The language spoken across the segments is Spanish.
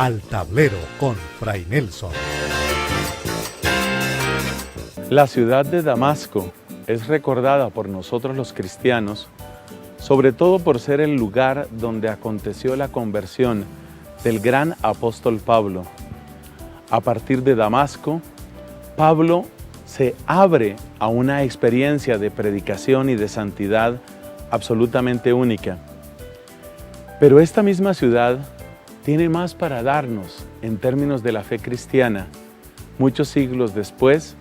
Al Tablero con Fray Nelson. La ciudad de Damasco es recordada por nosotros los cristianos, sobre todo por ser el lugar donde aconteció la conversión del gran apóstol Pablo. A partir de Damasco, Pablo se abre a una experiencia de predicación y de santidad absolutamente única. Pero esta misma ciudad tiene más para darnos en términos de la fe cristiana. Muchos siglos después,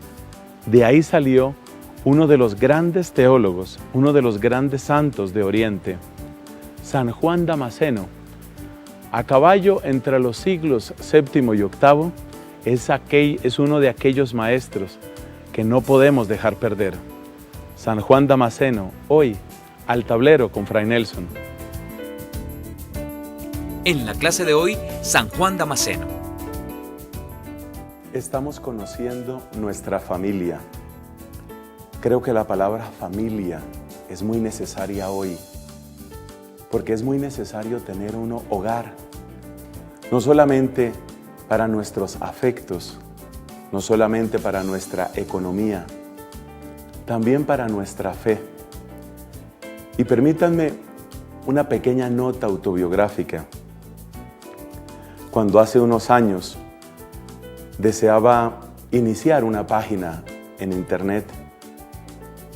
de ahí salió uno de los grandes teólogos, uno de los grandes santos de Oriente, San Juan Damasceno. A caballo entre los siglos VII y VIII, es uno de aquellos maestros que no podemos dejar perder. San Juan Damasceno, hoy, al tablero con Fray Nelson. En la clase de hoy, San Juan Damasceno. Estamos conociendo nuestra familia. Creo que la palabra familia es muy necesaria hoy, porque es muy necesario tener un hogar, no solamente para nuestros afectos, no solamente para nuestra economía, también para nuestra fe. Y permítanme una pequeña nota autobiográfica. Cuando hace unos años deseaba iniciar una página en internet,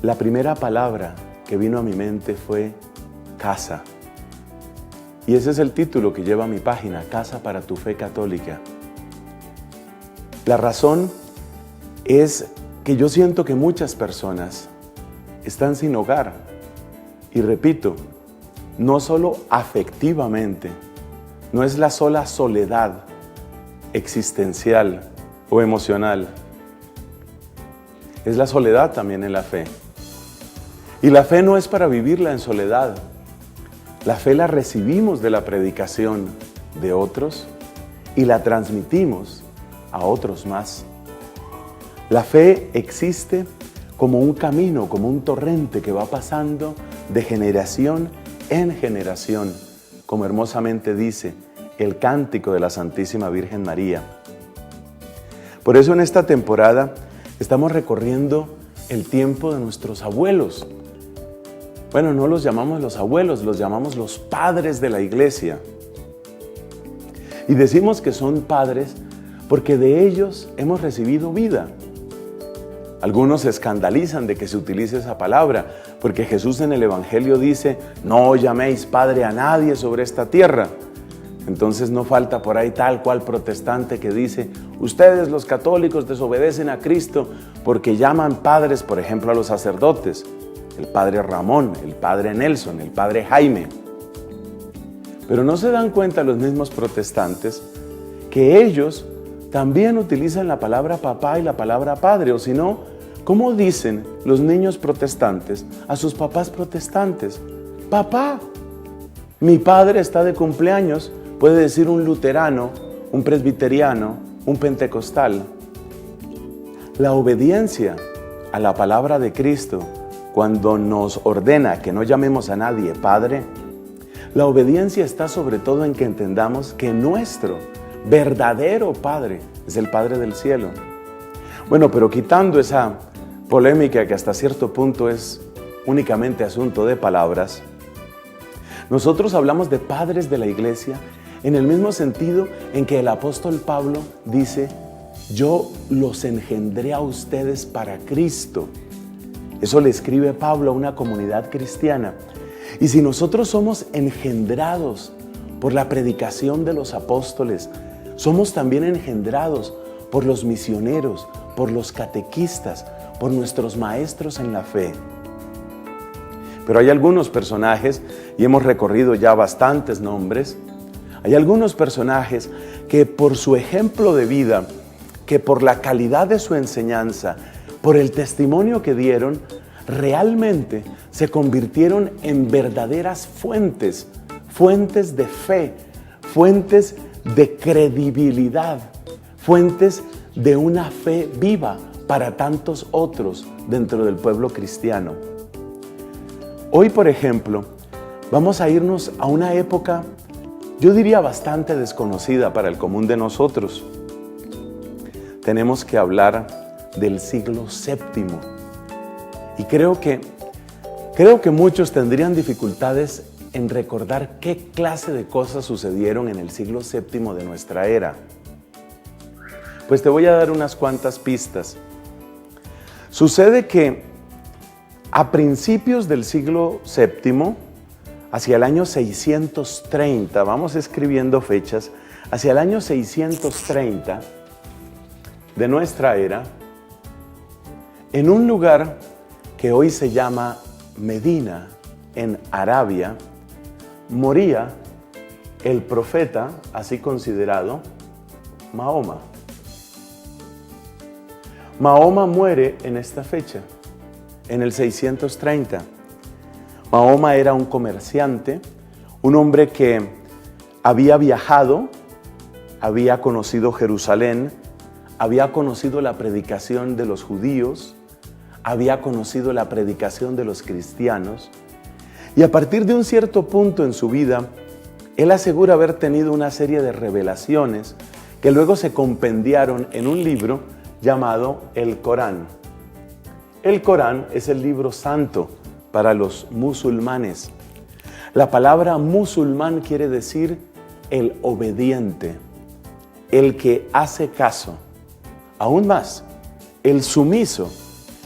la primera palabra que vino a mi mente fue casa. Y ese es el título que lleva mi página, Casa para tu Fe Católica. La razón es que yo siento que muchas personas están sin hogar. Y repito, no solo afectivamente, no es la sola soledad existencial o emocional, es la soledad también en la fe. Y la fe no es para vivirla en soledad. La fe la recibimos de la predicación de otros y la transmitimos a otros más. La fe existe como un camino, como un torrente que va pasando de generación en generación, como hermosamente dice el cántico de la Santísima Virgen María. Por eso en esta temporada estamos recorriendo el tiempo de nuestros abuelos. Bueno, no los llamamos los abuelos, los llamamos los padres de la Iglesia. Y decimos que son padres porque de ellos hemos recibido vida. Algunos se escandalizan de que se utilice esa palabra, porque Jesús en el Evangelio dice, no llaméis padre a nadie sobre esta tierra. Entonces no falta por ahí tal cual protestante que dice, ustedes los católicos desobedecen a Cristo porque llaman padres, por ejemplo, a los sacerdotes, el padre Ramón, el padre Nelson, el padre Jaime. Pero no se dan cuenta los mismos protestantes que ellos también utilizan la palabra papá y la palabra padre, o si no, ¿cómo dicen los niños protestantes a sus papás protestantes? Papá, mi padre está de cumpleaños, puede decir un luterano, un presbiteriano, un pentecostal. La obediencia a la palabra de Cristo, cuando nos ordena que no llamemos a nadie padre, la obediencia está sobre todo en que entendamos que nuestro verdadero Padre es el Padre del cielo. Bueno, pero quitando esa polémica que hasta cierto punto es únicamente asunto de palabras, nosotros hablamos de padres de la Iglesia en el mismo sentido en que el apóstol Pablo dice, yo los engendré a ustedes para Cristo. Eso le escribe Pablo a una comunidad cristiana. Y si nosotros somos engendrados por la predicación de los apóstoles, somos también engendrados por los misioneros, por los catequistas, por nuestros maestros en la fe. Pero hay algunos personajes, y hemos recorrido ya bastantes nombres, hay algunos personajes que por su ejemplo de vida, que por la calidad de su enseñanza, por el testimonio que dieron, realmente se convirtieron en verdaderas fuentes de fe, fuentes de credibilidad, fuentes de una fe viva para tantos otros dentro del pueblo cristiano. Hoy, por ejemplo, vamos a irnos a una época yo diría bastante desconocida para el común de nosotros. Tenemos que hablar del siglo VII. Y creo que muchos tendrían dificultades en recordar qué clase de cosas sucedieron en el siglo VII de nuestra era. Pues te voy a dar unas cuantas pistas. Sucede que a principios del siglo VII, hacia el año 630, vamos escribiendo fechas, hacia el año 630 de nuestra era, en un lugar que hoy se llama Medina, en Arabia, moría el profeta, así considerado, Mahoma. Mahoma muere en esta fecha, en el 630. Mahoma era un comerciante, un hombre que había viajado, había conocido Jerusalén, había conocido la predicación de los judíos, había conocido la predicación de los cristianos, y a partir de un cierto punto en su vida, él asegura haber tenido una serie de revelaciones que luego se compendiaron en un libro llamado el Corán. El Corán es el libro santo para los musulmanes. La palabra musulmán quiere decir el obediente, el que hace caso. Aún más, el sumiso,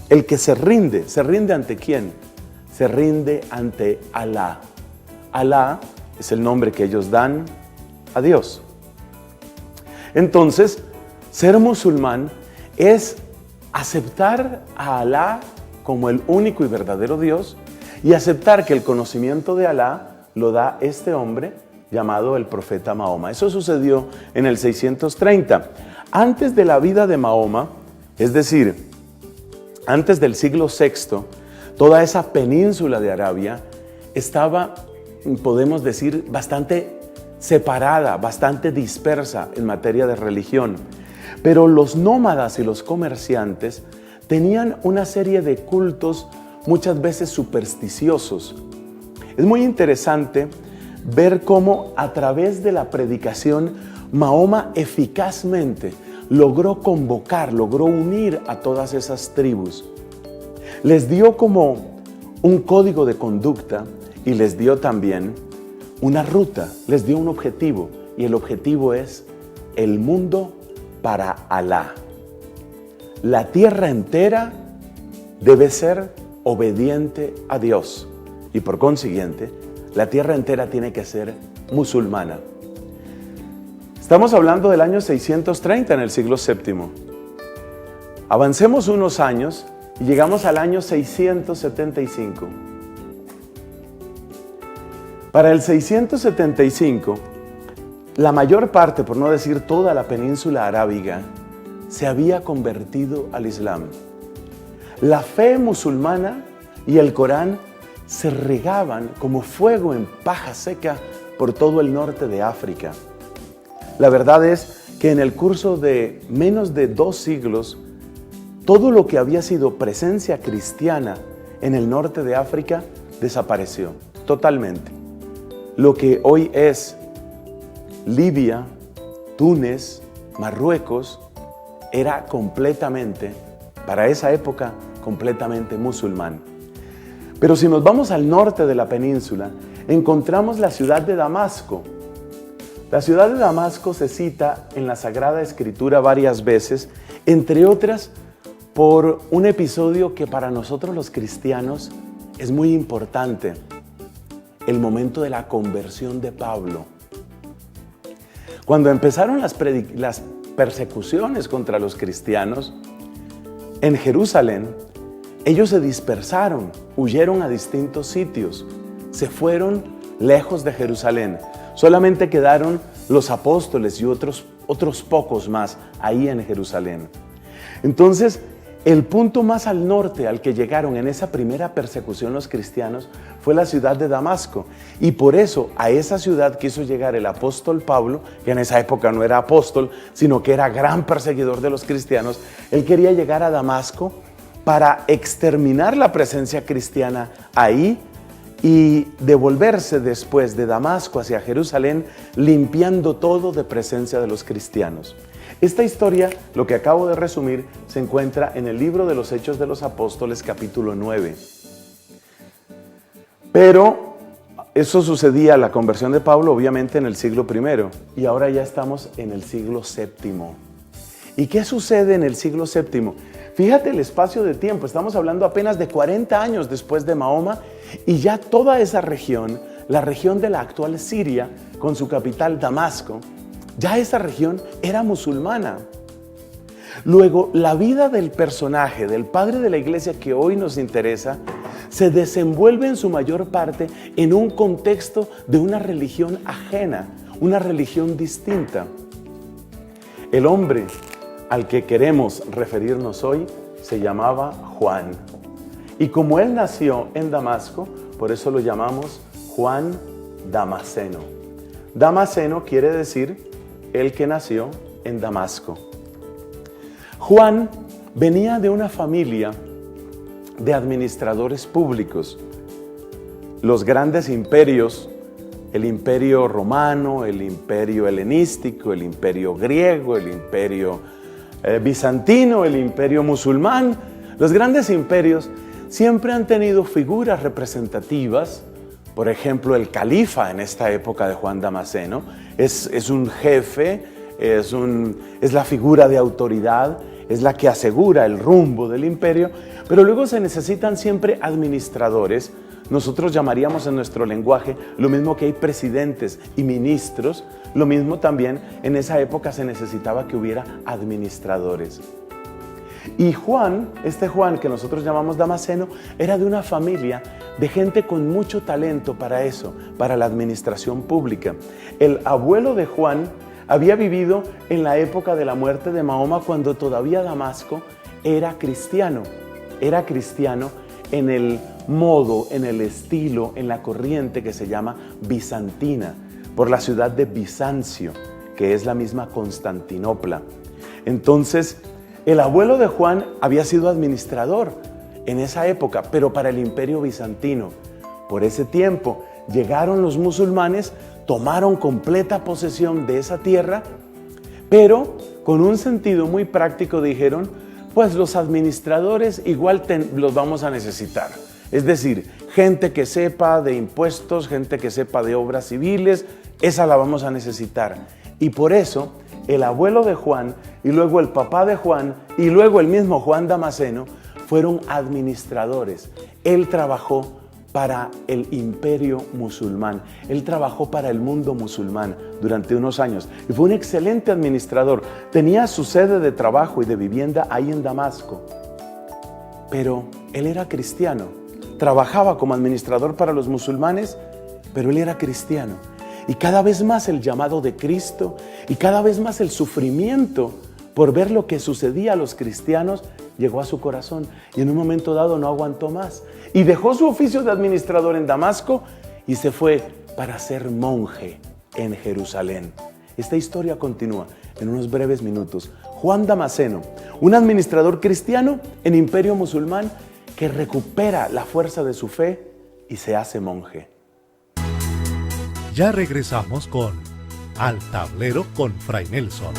el que se rinde. ¿Se rinde ante quién? Se rinde ante Alá. Alá es el nombre que ellos dan a Dios. Entonces, ser musulmán es aceptar a Alá como el único y verdadero Dios y aceptar que el conocimiento de Alá lo da este hombre llamado el profeta Mahoma. Eso sucedió en el 630. Antes de la vida de Mahoma, es decir, antes del siglo VI, toda esa península de Arabia estaba, podemos decir, bastante separada, bastante dispersa en materia de religión. Pero los nómadas y los comerciantes tenían una serie de cultos muchas veces supersticiosos. Es muy interesante ver cómo a través de la predicación Mahoma eficazmente logró convocar, logró unir a todas esas tribus. Les dio como un código de conducta y les dio también una ruta, les dio un objetivo, y el objetivo es el mundo para Alá. La tierra entera debe ser obediente a Dios y por consiguiente la tierra entera tiene que ser musulmana. Estamos hablando del año 630 en el siglo VII. Avancemos unos años y llegamos al año 675. Para el 675, la mayor parte, por no decir toda la península arábiga, se había convertido al Islam. La fe musulmana y el Corán se regaban como fuego en paja seca por todo el norte de África. La verdad es que en el curso de menos de 2 siglos, todo lo que había sido presencia cristiana en el norte de África desapareció totalmente. Lo que hoy es Libia, Túnez, Marruecos, era completamente, para esa época, completamente musulmán. Pero si nos vamos al norte de la península, encontramos la ciudad de Damasco. La ciudad de Damasco se cita en la Sagrada Escritura varias veces, entre otras por un episodio que para nosotros los cristianos es muy importante, el momento de la conversión de Pablo. Cuando empezaron las persecuciones contra los cristianos en Jerusalén, ellos se dispersaron, huyeron a distintos sitios, se fueron lejos de Jerusalén. Solamente quedaron los apóstoles y otros pocos más ahí en Jerusalén. Entonces, el punto más al norte al que llegaron en esa primera persecución los cristianos fue la ciudad de Damasco. Y por eso a esa ciudad quiso llegar el apóstol Pablo, que en esa época no era apóstol, sino que era gran perseguidor de los cristianos. Él quería llegar a Damasco para exterminar la presencia cristiana ahí y devolverse después de Damasco hacia Jerusalén, limpiando todo de presencia de los cristianos. Esta historia, lo que acabo de resumir, se encuentra en el libro de los Hechos de los Apóstoles, capítulo 9. Pero eso sucedía, la conversión de Pablo, obviamente en el siglo I, y ahora ya estamos en el siglo VII. ¿Y qué sucede en el siglo VII? Fíjate el espacio de tiempo, estamos hablando apenas de 40 años después de Mahoma, y ya toda esa región, la región de la actual Siria, con su capital Damasco, ya esa región era musulmana. Luego, la vida del personaje, del padre de la iglesia que hoy nos interesa, se desenvuelve en su mayor parte en un contexto de una religión ajena, una religión distinta. El hombre al que queremos referirnos hoy se llamaba Juan. Y como él nació en Damasco, por eso lo llamamos Juan Damasceno. Damasceno quiere decir el que nació en Damasco. Juan venía de una familia de administradores públicos. Los grandes imperios, el imperio romano, el imperio helenístico, el imperio griego, el imperio bizantino, el imperio musulmán, los grandes imperios siempre han tenido figuras representativas. Por ejemplo, el califa en esta época de Juan Damasceno es un jefe, es la figura de autoridad, es la que asegura el rumbo del imperio, pero luego se necesitan siempre administradores. Nosotros llamaríamos en nuestro lenguaje lo mismo que hay presidentes y ministros, lo mismo también en esa época se necesitaba que hubiera administradores. Y Juan, este Juan que nosotros llamamos Damasceno, era de una familia de gente con mucho talento para eso, para la administración pública. El abuelo de Juan había vivido en la época de la muerte de Mahoma, cuando todavía Damasco era cristiano en el modo, en el estilo, en la corriente que se llama bizantina, por la ciudad de Bizancio, que es la misma Constantinopla. Entonces, el abuelo de Juan había sido administrador en esa época, pero para el imperio bizantino. Por ese tiempo llegaron los musulmanes, tomaron completa posesión de esa tierra, pero con un sentido muy práctico dijeron, pues los administradores igual los vamos a necesitar. Es decir, gente que sepa de impuestos, gente que sepa de obras civiles, esa la vamos a necesitar. Y por eso el abuelo de Juan y luego el papá de Juan y luego el mismo Juan Damasceno fueron administradores. Él trabajó para el imperio musulmán. Él trabajó para el mundo musulmán durante unos años y fue un excelente administrador. Tenía su sede de trabajo y de vivienda ahí en Damasco. Pero él era cristiano. Trabajaba como administrador para los musulmanes, pero él era cristiano. Y cada vez más el llamado de Cristo y cada vez más el sufrimiento por ver lo que sucedía a los cristianos llegó a su corazón y en un momento dado no aguantó más y dejó su oficio de administrador en Damasco y se fue para ser monje en Jerusalén. Esta historia continúa en unos breves minutos. Juan Damasceno, un administrador cristiano en imperio musulmán que recupera la fuerza de su fe y se hace monje. Ya regresamos con Al Tablero con Fray Nelson.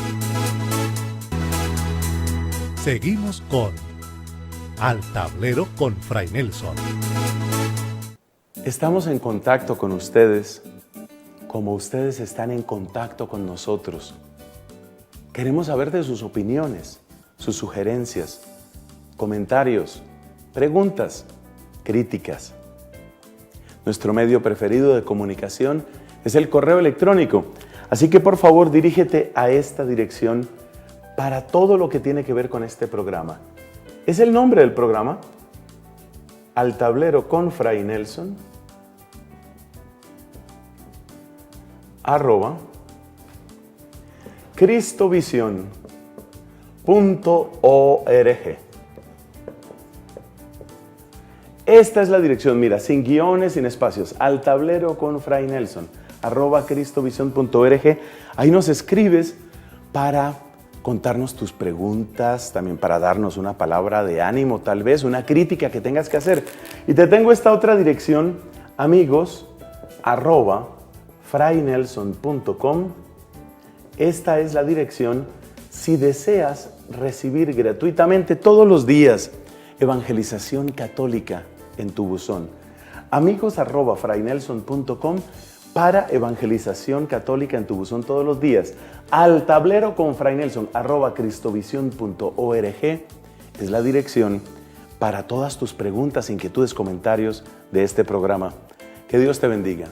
Seguimos con Al Tablero con Fray Nelson. Estamos en contacto con ustedes como ustedes están en contacto con nosotros. Queremos saber de sus opiniones, sus sugerencias, comentarios, preguntas, críticas. Nuestro medio preferido de comunicación es el correo electrónico. Así que por favor dirígete a esta dirección para todo lo que tiene que ver con este programa. Es el nombre del programa, Al Tablero con Fray Nelson, @cristovision.org. Esta es la dirección, mira, sin guiones, sin espacios, Al Tablero con Fray Nelson, @cristovision.org. Ahí nos escribes para contarnos tus preguntas, también para darnos una palabra de ánimo, tal vez una crítica que tengas que hacer. Y te tengo esta otra dirección, amigos@fraynelson.com. Esta es la dirección si deseas recibir gratuitamente todos los días evangelización católica en tu buzón. amigos@fraynelson.com para evangelización católica en tu buzón todos los días. Al tablero con Fray Nelson @cristovision.org es la dirección para todas tus preguntas, inquietudes, comentarios de este programa. Que Dios te bendiga.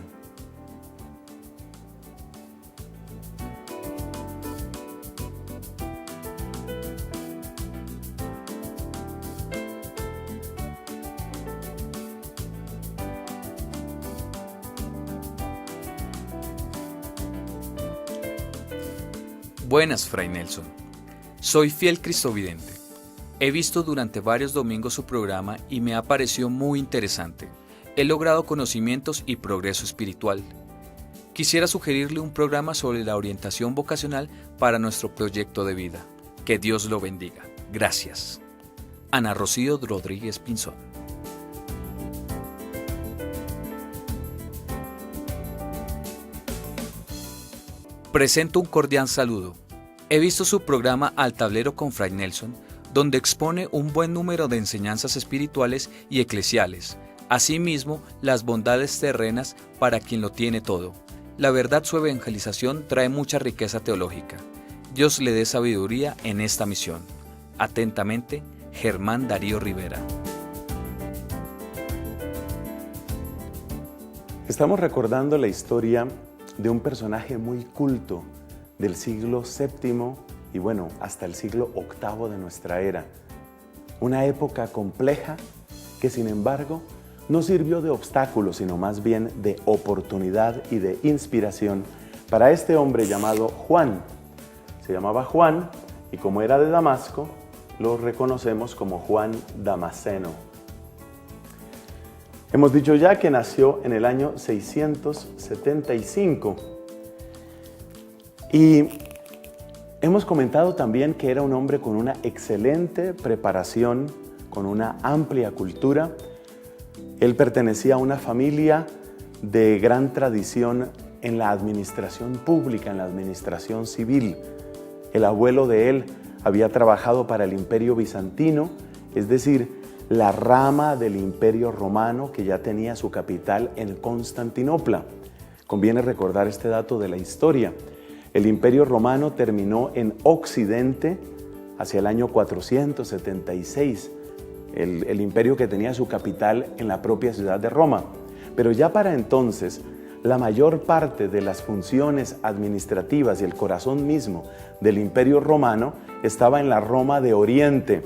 Buenas, Fray Nelson. Soy fiel cristovidente. He visto durante varios domingos su programa y me ha parecido muy interesante. He logrado conocimientos y progreso espiritual. Quisiera sugerirle un programa sobre la orientación vocacional para nuestro proyecto de vida. Que Dios lo bendiga. Gracias. Ana Rocío Rodríguez Pinzón. Presento un cordial saludo. He visto su programa Al Tablero con Fray Nelson, donde expone un buen número de enseñanzas espirituales y eclesiales, asimismo las bondades terrenas para quien lo tiene todo. La verdad, su evangelización trae mucha riqueza teológica. Dios le dé sabiduría en esta misión. Atentamente, Germán Darío Rivera. Estamos recordando la historia de un personaje muy culto del siglo VII y bueno, hasta el siglo VIII de nuestra era. Una época compleja que sin embargo no sirvió de obstáculo, sino más bien de oportunidad y de inspiración para este hombre llamado Juan. Se llamaba Juan y como era de Damasco, lo reconocemos como Juan Damasceno. Hemos dicho ya que nació en el año 675 y hemos comentado también que era un hombre con una excelente preparación, con una amplia cultura. Él pertenecía a una familia de gran tradición en la administración pública, en la administración civil. El abuelo de él había trabajado para el Imperio Bizantino, es decir, la rama del Imperio Romano que ya tenía su capital en Constantinopla. Conviene recordar este dato de la historia. El Imperio Romano terminó en Occidente hacia el año 476, el imperio que tenía su capital en la propia ciudad de Roma. Pero ya para entonces, la mayor parte de las funciones administrativas y el corazón mismo del Imperio Romano estaba en la Roma de Oriente.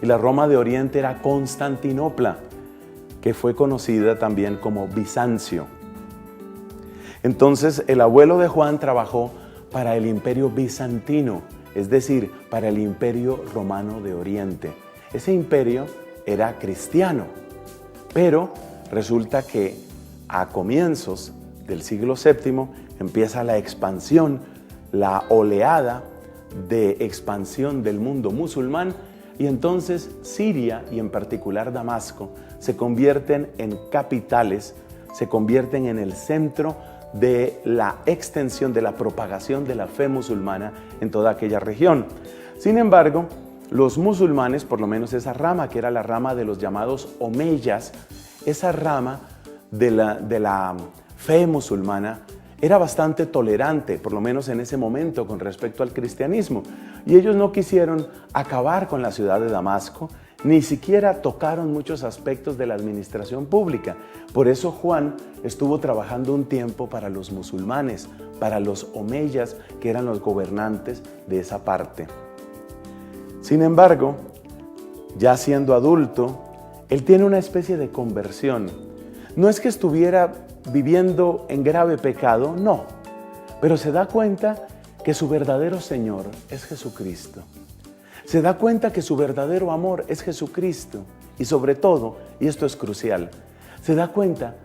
Y la Roma de Oriente era Constantinopla, que fue conocida también como Bizancio. Entonces, el abuelo de Juan trabajó para el Imperio Bizantino, es decir, para el Imperio Romano de Oriente. Ese imperio era cristiano, pero resulta que a comienzos del siglo VII empieza la expansión, la oleada de expansión del mundo musulmán y entonces Siria y en particular Damasco se convierten en capitales, se convierten en el centro de la extensión, de la propagación de la fe musulmana en toda aquella región. Sin embargo, los musulmanes, por lo menos esa rama que era la rama de los llamados omeyas, esa rama de la fe musulmana era bastante tolerante, por lo menos en ese momento con respecto al cristianismo. Y ellos no quisieron acabar con la ciudad de Damasco, ni siquiera tocaron muchos aspectos de la administración pública. Por eso Juan estuvo trabajando un tiempo para los musulmanes, para los omeyas, que eran los gobernantes de esa parte. Sin embargo, ya siendo adulto, él tiene una especie de conversión. No es que estuviera viviendo en grave pecado, no, pero se da cuenta que su verdadero Señor es Jesucristo. Se da cuenta que su verdadero amor es Jesucristo y sobre todo, y esto es crucial, se da cuenta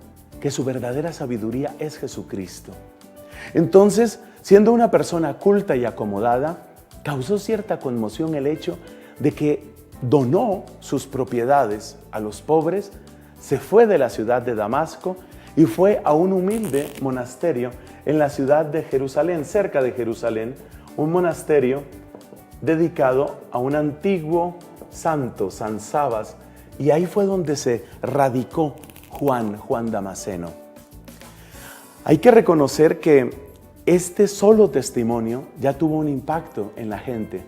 que su verdadera sabiduría es Jesucristo. Entonces, siendo una persona culta y acomodada, causó cierta conmoción el hecho de que donó sus propiedades a los pobres se fue de la ciudad de Damasco y fue a un humilde monasterio en la ciudad de Jerusalén, cerca de Jerusalén, un monasterio dedicado a un antiguo santo, San Sabas, y ahí fue donde se radicó Juan Damasceno. Hay que reconocer que este solo testimonio ya tuvo un impacto en la gente,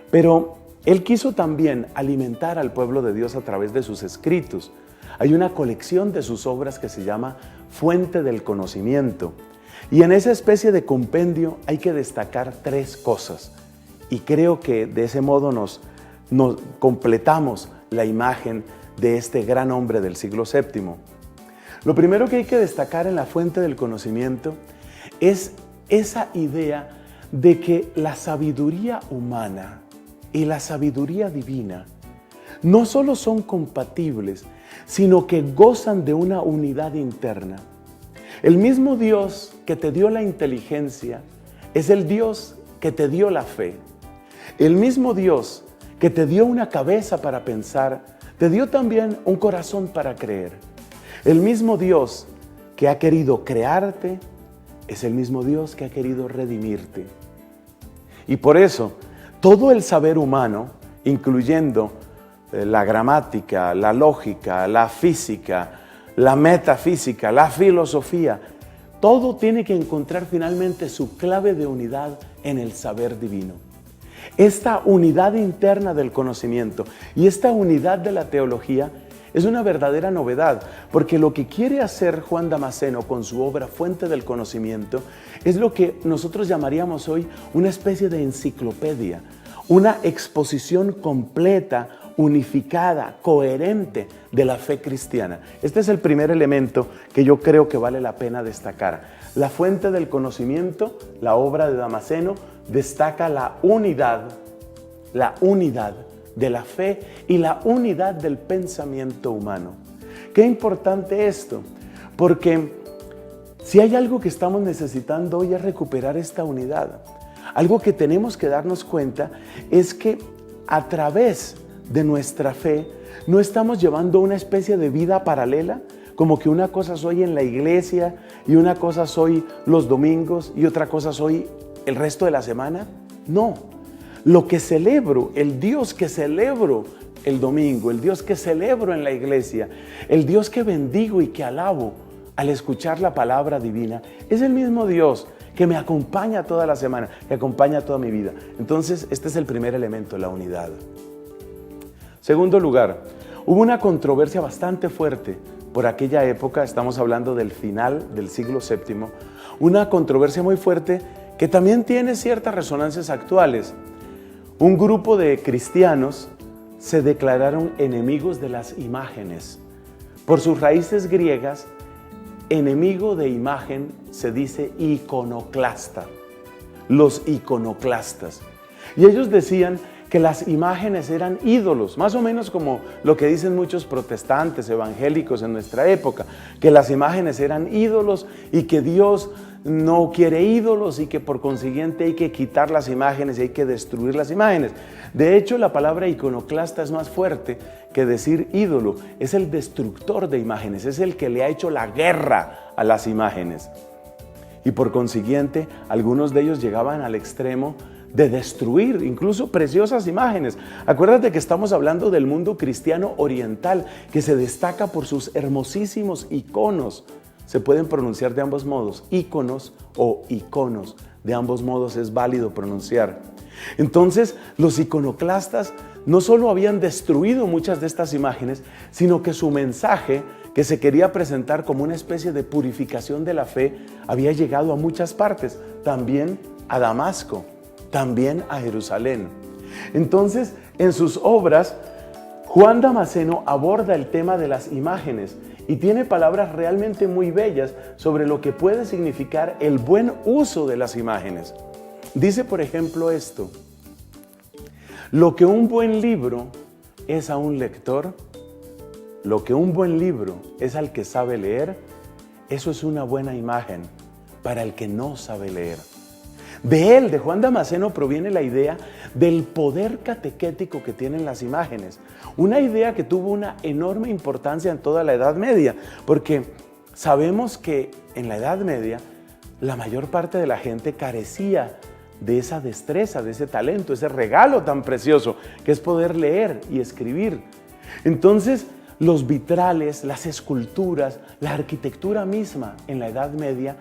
pero él quiso también alimentar al pueblo de Dios a través de sus escritos. Hay una colección de sus obras que se llama Fuente del Conocimiento, y en esa especie de compendio hay que destacar 3 cosas, y creo que de ese modo nos completamos la imagen de este gran hombre del siglo VII. Lo primero que hay que destacar en la Fuente del Conocimiento es esa idea de que la sabiduría humana y la sabiduría divina no solo son compatibles, sino que gozan de una unidad interna. El mismo Dios que te dio la inteligencia es el Dios que te dio la fe. El mismo Dios que te dio una cabeza para pensar, te dio también un corazón para creer. El mismo Dios que ha querido crearte es el mismo Dios que ha querido redimirte. Y por eso, todo el saber humano, incluyendo la gramática, la lógica, la física, la metafísica, la filosofía, todo tiene que encontrar finalmente su clave de unidad en el saber divino. Esta unidad interna del conocimiento y esta unidad de la teología es una verdadera novedad, porque lo que quiere hacer Juan Damasceno con su obra Fuente del Conocimiento es lo que nosotros llamaríamos hoy una especie de enciclopedia, una exposición completa, unificada, coherente de la fe cristiana. Este es el primer elemento que yo creo que vale la pena destacar. La Fuente del Conocimiento, la obra de Damasceno, destaca la unidad de la fe y la unidad del pensamiento humano. Qué importante esto, porque si hay algo que estamos necesitando hoy es recuperar esta unidad. Algo que tenemos que darnos cuenta es que a través de nuestra fe no estamos llevando una especie de vida paralela, como que una cosa soy en la iglesia y una cosa soy los domingos y otra cosa soy el resto de la semana. No, lo que celebro, el Dios que celebro el domingo, el Dios que celebro en la iglesia, el Dios que bendigo y que alabo al escuchar la palabra divina, es el mismo Dios que me acompaña toda la semana, que acompaña toda mi vida. Entonces, este es el primer elemento, la unidad. Segundo lugar, hubo una controversia bastante fuerte por aquella época, estamos hablando del final del siglo VII, una controversia muy fuerte que también tiene ciertas resonancias actuales. Un grupo de cristianos se declararon enemigos de las imágenes. Por sus raíces griegas, enemigo de imagen se dice iconoclasta, los iconoclastas. Y ellos decían que las imágenes eran ídolos, más o menos como lo que dicen muchos protestantes evangélicos en nuestra época, que las imágenes eran ídolos y que Dios no quiere ídolos y que por consiguiente hay que quitar las imágenes y hay que destruir las imágenes. De hecho, la palabra iconoclasta es más fuerte que decir ídolo, es el destructor de imágenes, es el que le ha hecho la guerra a las imágenes. Y por consiguiente, algunos de ellos llegaban al extremo de destruir incluso preciosas imágenes. Acuérdate que estamos hablando del mundo cristiano oriental, que se destaca por sus hermosísimos iconos. Se pueden pronunciar de ambos modos, íconos o iconos. De ambos modos es válido pronunciar. Entonces, los iconoclastas no solo habían destruido muchas de estas imágenes, sino que su mensaje, que se quería presentar como una especie de purificación de la fe, había llegado a muchas partes, también a Damasco, también a Jerusalén. Entonces, en sus obras, Juan Damasceno aborda el tema de las imágenes y tiene palabras realmente muy bellas sobre lo que puede significar el buen uso de las imágenes. Dice, por ejemplo, esto: lo que un buen libro es a un lector, lo que un buen libro es al que sabe leer, eso es una buena imagen para el que no sabe leer. De él, de Juan Damasceno, proviene la idea del poder catequético que tienen las imágenes. Una idea que tuvo una enorme importancia en toda la Edad Media, porque sabemos que en la Edad Media la mayor parte de la gente carecía de esa destreza, de ese talento, ese regalo tan precioso que es poder leer y escribir. Entonces, los vitrales, las esculturas, la arquitectura misma en la Edad Media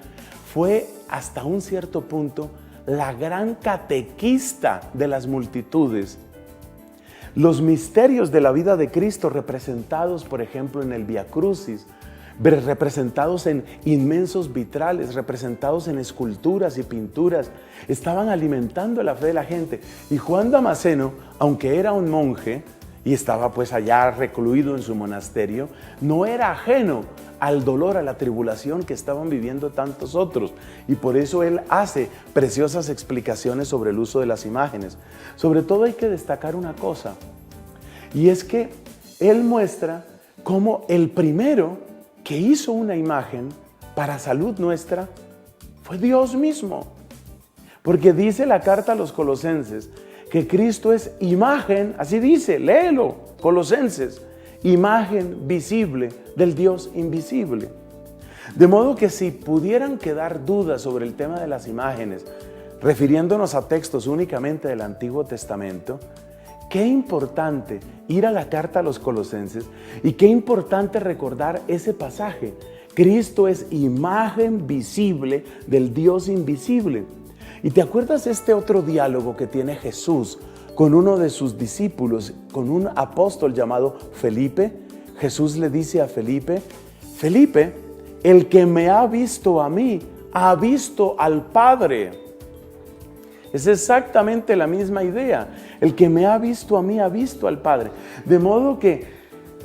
fue hasta un cierto punto la gran catequista de las multitudes. Los misterios de la vida de Cristo representados, por ejemplo, en el Vía Crucis, representados en inmensos vitrales, representados en esculturas y pinturas, estaban alimentando la fe de la gente. Y Juan Damasceno, aunque era un monje y estaba pues allá recluido en su monasterio, no era ajeno al dolor, a la tribulación que estaban viviendo tantos otros. Y por eso él hace preciosas explicaciones sobre el uso de las imágenes. Sobre todo hay que destacar una cosa, y es que él muestra cómo el primero que hizo una imagen para salud nuestra fue Dios mismo. Porque dice la carta a los Colosenses que Cristo es imagen, así dice, léelo, Colosenses, imagen visible del Dios invisible. De modo que si pudieran quedar dudas sobre el tema de las imágenes, refiriéndonos a textos únicamente del Antiguo Testamento, qué importante ir a la carta a los Colosenses y qué importante recordar ese pasaje. Cristo es imagen visible del Dios invisible. ¿Y te acuerdas este otro diálogo que tiene Jesús con uno de sus discípulos, con un apóstol llamado Felipe? Jesús le dice a Felipe: Felipe, el que me ha visto a mí, ha visto al Padre. Es exactamente la misma idea. El que me ha visto a mí, ha visto al Padre. De modo que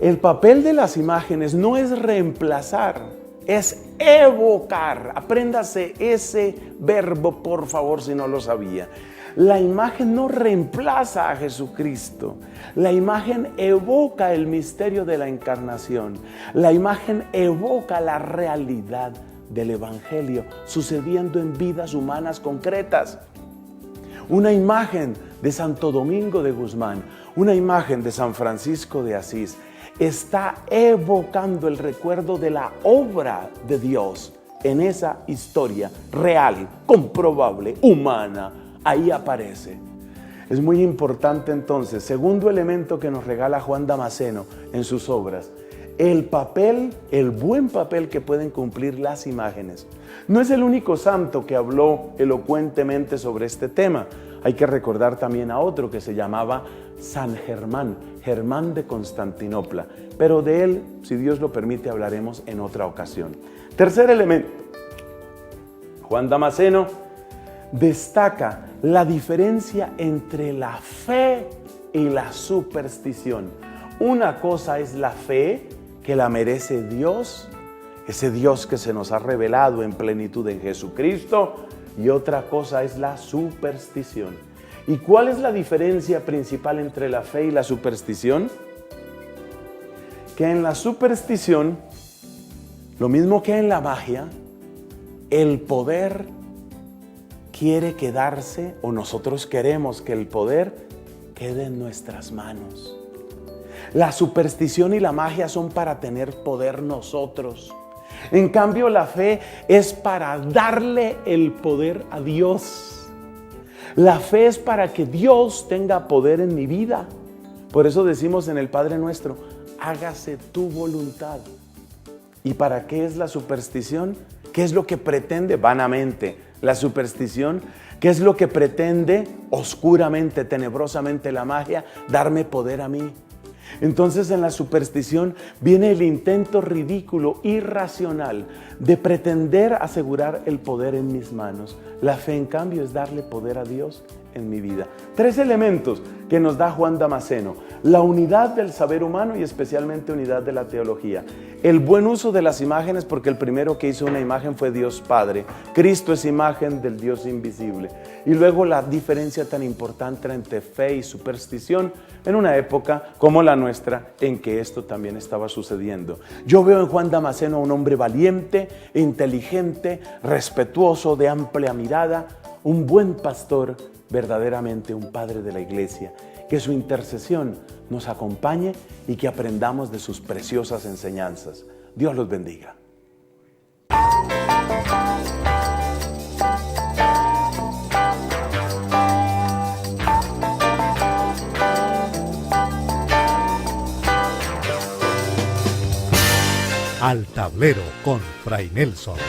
el papel de las imágenes no es reemplazar, es evocar. Apréndase ese verbo, por favor, si no lo sabía. La imagen no reemplaza a Jesucristo. La imagen evoca el misterio de la encarnación. La imagen evoca la realidad del Evangelio sucediendo en vidas humanas concretas. Una imagen de Santo Domingo de Guzmán, una imagen de San Francisco de Asís, está evocando el recuerdo de la obra de Dios en esa historia real, comprobable, humana. Ahí aparece. Es muy importante entonces, segundo elemento que nos regala Juan Damasceno en sus obras, el buen papel que pueden cumplir las imágenes. No es el único santo que habló elocuentemente sobre este tema. Hay que recordar también a otro que se llamaba San Germán, Germán de Constantinopla. Pero de él, si Dios lo permite, hablaremos en otra ocasión. Tercer elemento. Juan Damasceno destaca la diferencia entre la fe y la superstición. Una cosa es la fe, que la merece Dios, ese Dios que se nos ha revelado en plenitud en Jesucristo, y otra cosa es la superstición. ¿Y cuál es la diferencia principal entre la fe y la superstición? Que en la superstición, lo mismo que en la magia, el poder quiere quedarse, o nosotros queremos que el poder quede en nuestras manos. La superstición y la magia son para tener poder nosotros. En cambio, la fe es para darle el poder a Dios. La fe es para que Dios tenga poder en mi vida. Por eso decimos en el Padre Nuestro: hágase tu voluntad. ¿Y para qué es la superstición? ¿Qué es lo que pretende vanamente la superstición? ¿Qué es lo que pretende oscuramente, tenebrosamente la magia? Darme poder a mí. Entonces en la superstición viene el intento ridículo, irracional, de pretender asegurar el poder en mis manos. La fe, en cambio, es darle poder a Dios en mi vida. 3 elementos que nos da Juan Damasceno: la unidad del saber humano y especialmente unidad de la teología. El buen uso de las imágenes, porque el primero que hizo una imagen fue Dios Padre. Cristo es imagen del Dios invisible. Y luego la diferencia tan importante entre fe y superstición en una época como la nuestra en que esto también estaba sucediendo. Yo veo en Juan Damasceno a un hombre valiente, inteligente, respetuoso, de amplia mirada, un buen pastor, verdaderamente un padre de la iglesia, que su intercesión nos acompañe y que aprendamos de sus preciosas enseñanzas. Dios los bendiga. Al tablero con Fray Nelson.